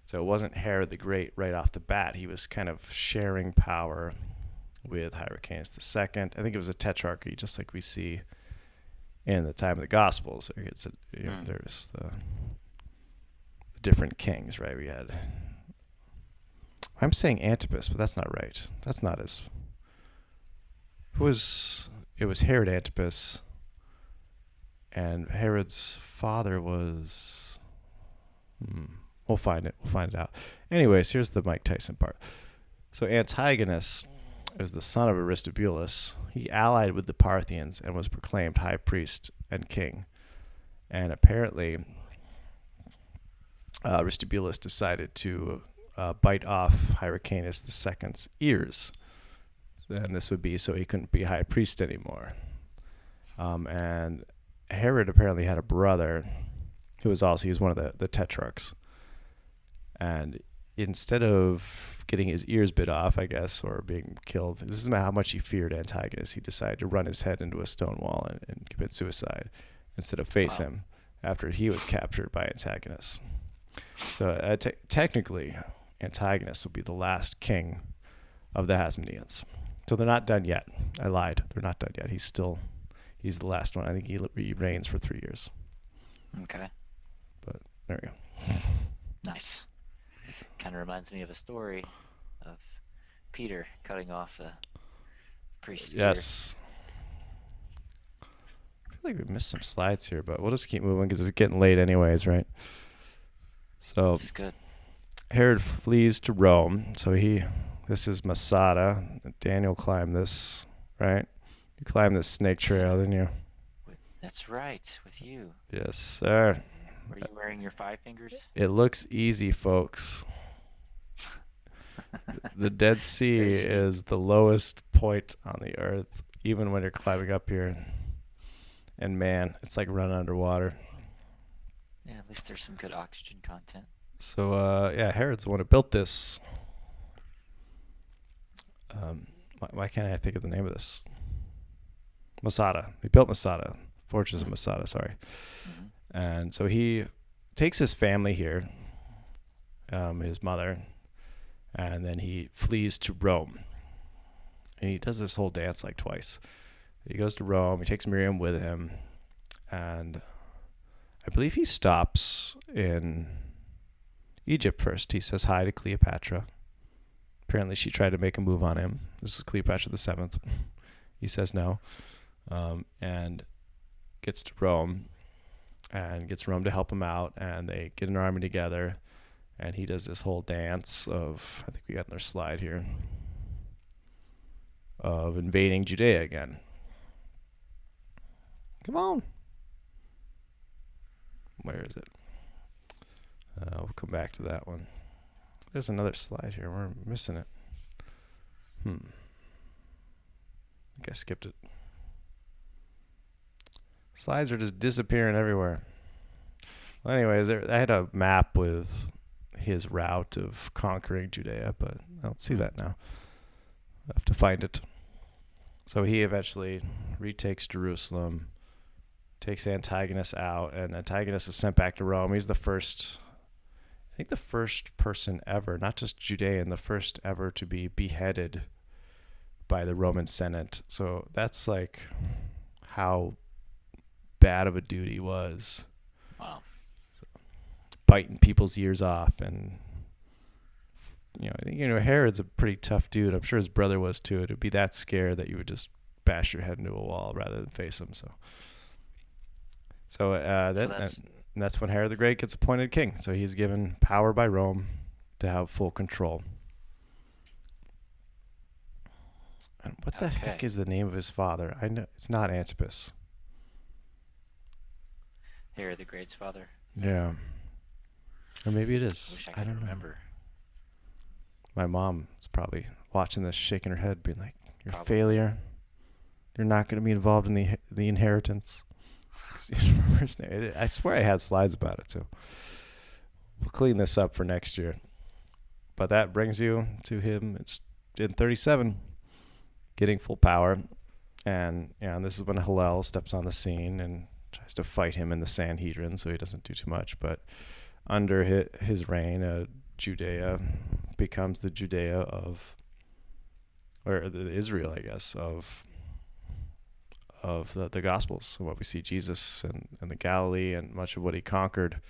So it wasn't Herod the Great right off the bat. He was kind of sharing power with Hyrcanus II. I think it was a tetrarchy, just like we see in the time of the Gospels. There's the different kings, right? We had, I'm saying Antipas, but that's not right. That's not as, it was Herod Antipas, and Herod's father was, we'll find it out. Anyways, here's the Mike Tyson part. So Antigonus is the son of Aristobulus. He allied with the Parthians and was proclaimed high priest and king. And apparently, Aristobulus decided to bite off Hyrcanus II's ears. And this would be so he couldn't be high priest anymore. And Herod apparently had a brother who was one of the tetrarchs. And instead of getting his ears bit off, I guess, or being killed, this is how much he feared Antigonus. He decided to run his head into a stone wall and commit suicide instead of face him after he was captured by Antigonus. So technically, Antigonus will be the last king of the Hasmoneans. So they're not done yet. I lied. They're not done yet. He's the last one. I think he reigns for 3 years. Okay. But there we go. Nice. Kind of reminds me of a story of Peter cutting off the priest's ear. Yes. I feel like we missed some slides here, but we'll just keep moving because it's getting late anyways, right? So That's good. Herod flees to Rome. So this is Masada. Daniel climbed this, right? You climbed this snake trail, didn't you? That's right, with you. Yes, sir. Were you wearing your 5 fingers? It looks easy, folks. The Dead Sea is the lowest point on the earth, even when you're climbing up here. And man, it's like running underwater. Yeah, at least there's some good oxygen content. So, Herod's the one who built this. Why can't I think of the name of this? Masada. They built Masada. Fortress of Masada, sorry. Mm-hmm. And so he takes his family here, his mother, and then he flees to Rome. And he does this whole dance like twice. He goes to Rome, he takes Miriam with him, and I believe he stops in Egypt first. He says hi to Cleopatra. Apparently she tried to make a move on him. This is Cleopatra the 7th. He says no. And gets to Rome and gets Rome to help him out, and they get an army together, and he does this whole dance of, I think we got another slide here, of invading Judea again. Come on. Where is it? We'll come back to that one. There's another slide here. We're missing it. I think I skipped it. Slides are just disappearing everywhere. Well, anyways, I had a map with his route of conquering Judea, but I don't see that now. I have to find it. So he eventually retakes Jerusalem, takes Antigonus out, and Antigonus is sent back to Rome. He's the first, I think the first person ever, not just Judean, the first ever to be beheaded by the Roman Senate. So that's like how bad of a dude he was. Wow. Biting people's ears off, and Herod's a pretty tough dude. I'm sure his brother was too. It'd be that scared that you would just bash your head into a wall rather than face him. So that's when Herod the Great gets appointed king. So he's given power by Rome to have full control. And what the heck is the name of his father? I know it's not Antipas. Herod the Great's father. Yeah. Or maybe it is. Wish I don't remember. My mom is probably watching this, shaking her head, being like, "You're a failure. You're not going to be involved in the inheritance." I swear I had slides about it too. We'll clean this up for next year. But that brings you to him. It's in 37, getting full power, and this is when Hillel steps on the scene and tries to fight him in the Sanhedrin, so he doesn't do too much. But under his reign, Judea becomes the Judea of, or the Israel, I guess, of the Gospels, and what we see Jesus and the Galilee and much of what he conquered.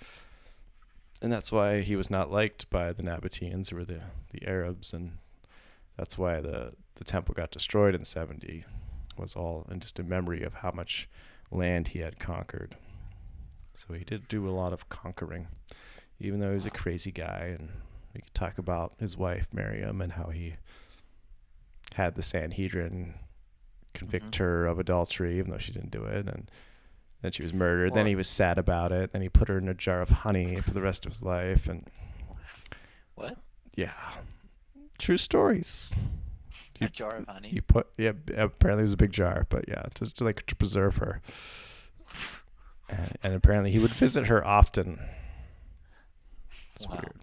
And that's why he was not liked by the Nabateans, who were the Arabs, and that's why the temple got destroyed in 70, was all in just a memory of how much land he had conquered. So he did do a lot of conquering, even though he was a crazy guy. And we could talk about his wife Miriam and how he had the Sanhedrin convict her of adultery, even though she didn't do it, and then she was murdered. Then he was sad about it. Then he put her in a jar of honey for the rest of his life. And what? Yeah, true stories. A jar of honey. Apparently it was a big jar, but yeah, just to preserve her. And apparently he would visit her often. It's weird.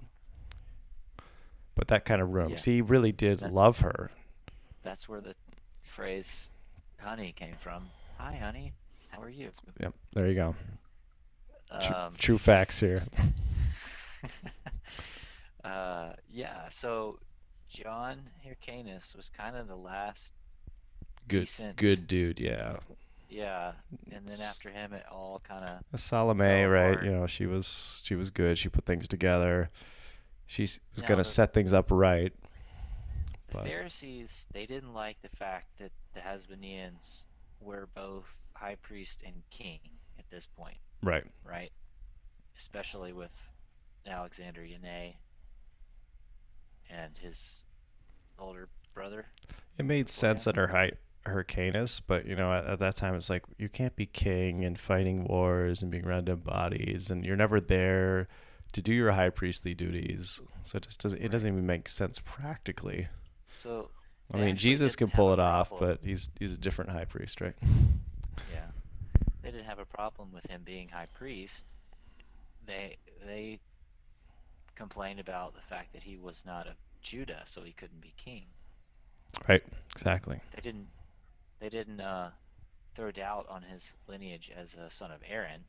But that kind of room. See, he really did love her. That's where the phrase honey came from. Hi, honey. How are you? Yep, there you go. True facts here. So John Hyrcanus was kind of the last good dude, yeah. Yeah, and then after him, it all kind of Salome, right? Apart. She was good. She put things together. She was gonna set things up right. The Pharisees, they didn't like the fact that the Hasmoneans were both high priest and king at this point. Right. Right. Especially with Alexander Yanai and his older brother. It made sense at Hyrcanus, but at that time it's like you can't be king and fighting wars and being around dead bodies, and you're never there to do your high priestly duties. So it just doesn't even make sense practically. So I mean, Jesus can pull it off, but he's a different high priest, right? Yeah, they didn't have a problem with him being high priest. They complained about the fact that he was not of Judah, so he couldn't be king. Right, exactly. They didn't throw doubt on his lineage as a son of Aaron.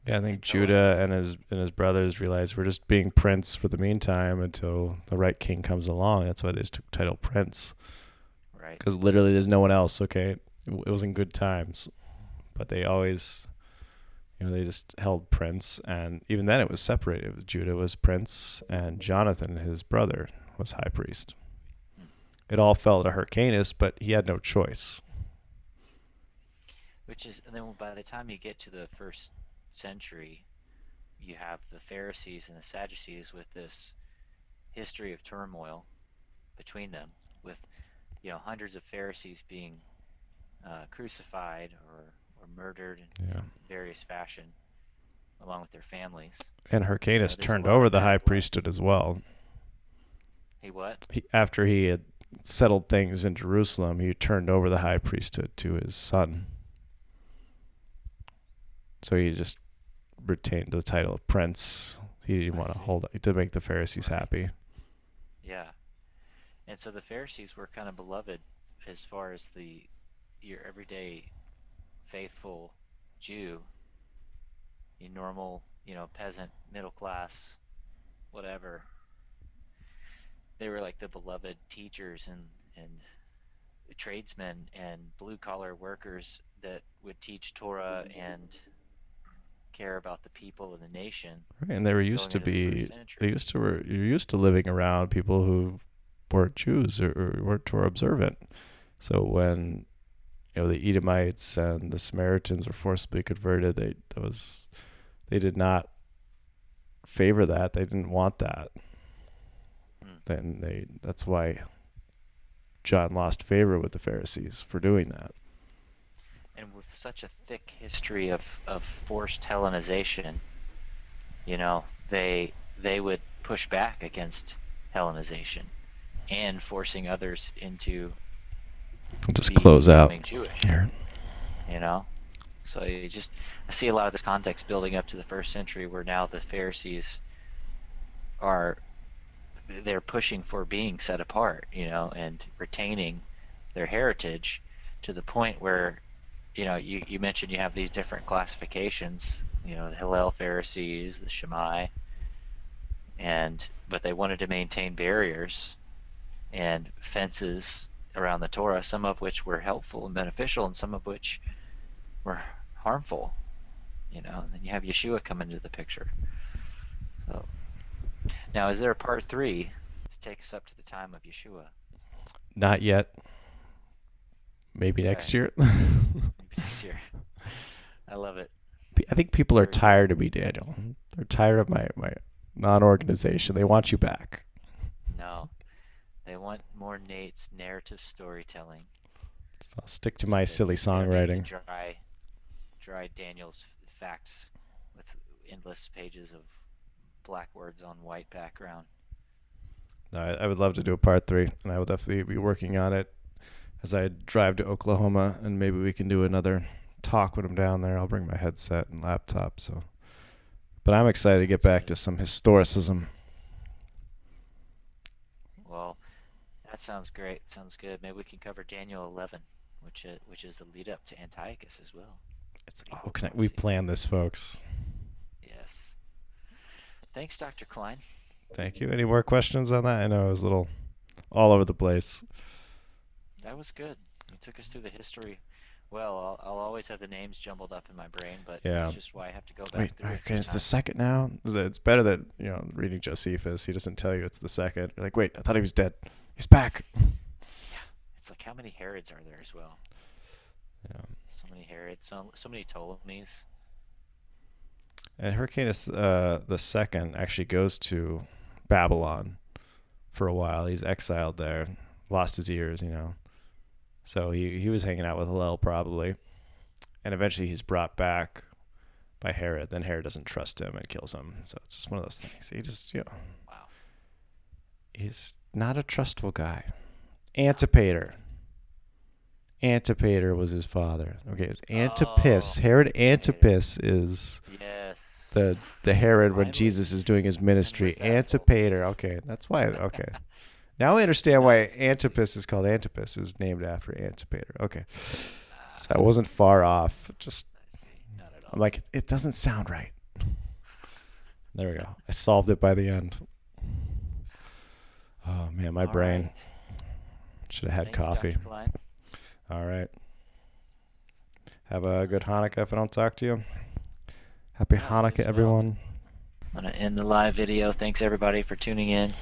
Yeah, I think Judah and his brothers realized we're just being prince for the meantime until the right king comes along. That's why they just took the title prince. Right. Because literally there's no one else, okay? It was in good times. But they always, they just held prince. And even then it was separated. Judah was prince and Jonathan, his brother, was high priest. It all fell to Hyrcanus, but he had no choice. And then by the time you get to the first century, you have the Pharisees and the Sadducees with this history of turmoil between them, with hundreds of Pharisees being crucified or murdered in various fashion, along with their families. And Hyrcanus turned over the high priesthood as well. After he had settled things in Jerusalem, he turned over the high priesthood to his son. So he just retained the title of prince. He didn't want to hold it to make the Pharisees happy. Yeah. And so the Pharisees were kind of beloved as far as your everyday faithful Jew, your normal, peasant, middle class, whatever. They were like the beloved teachers and tradesmen and blue collar workers that would teach Torah and care about the people of the nation. Right, and they were used to be. You're used to living around people who weren't Jews or weren't Torah observant. So when the Edomites and the Samaritans were forcibly converted, they did not favor that. They didn't want that. That's why John lost favor with the Pharisees for doing that. And with such a thick history of forced Hellenization, they would push back against Hellenization and forcing others into I'll just close out becoming Jewish. here. So I see a lot of this context building up to the first century, where now the Pharisees they're pushing for being set apart, and retaining their heritage, to the point where, you mentioned you have these different classifications, the Hillel Pharisees, the Shammai, but they wanted to maintain barriers and fences around the Torah, some of which were helpful and beneficial, and some of which were harmful. And then you have Yeshua come into the picture. So now, is there a part 3 to take us up to the time of Yeshua? Not yet. Maybe next year. Maybe next year. I love it. I think people are tired of me, Daniel. They're tired of my non-organization. They want you back. No. They want more Nate's narrative storytelling. So I'll stick to my silly songwriting. Dry Daniel's facts with endless pages of black words on white background. No, I would love to do a part 3, and I will definitely be working on it as I drive to Oklahoma, and maybe we can do another talk when I'm down there. I'll bring my headset and laptop. But I'm excited to get back to some historicism. Well, that sounds great. Sounds good. Maybe we can cover Daniel 11, which is the lead up to Antiochus as well. It's all connected. We planned this, folks. Yes. Thanks, Dr. Klein. Thank you. Any more questions on that? I know it was a little all over the place. That was good. You took us through the history. Well, I'll always have the names jumbled up in my brain, but it's just why I have to go back through it. Okay, it's the second now? It's better that, reading Josephus, he doesn't tell you it's the second. You're like, wait, I thought he was dead. He's back. Yeah. It's like, how many Herods are there as well? Yeah. So many Herods, so many Ptolemies. And Hyrcanus the second actually goes to Babylon for a while. He's exiled there, lost his ears, So he was hanging out with Hillel probably. And eventually he's brought back by Herod. Then Herod doesn't trust him and kills him. So it's just one of those things. He just, Wow. He's not a trustful guy. Antipater was his father. Okay, it's Antipas. Herod Antipas is the Herod when Jesus is doing his ministry. Antipater. Okay, that's why. Okay. Now I understand why Antipas is called Antipas. It was named after Antipater. Okay. So I wasn't far off. Just, Not at all. I'm like, it doesn't sound right. There we go. I solved it by the end. Oh, man, my brain. Right. Should have had Thank coffee. You, Dr. Klein. All right. Have a good Hanukkah if I don't talk to you. Happy Hanukkah, everyone. I'm going to end the live video. Thanks, everybody, for tuning in.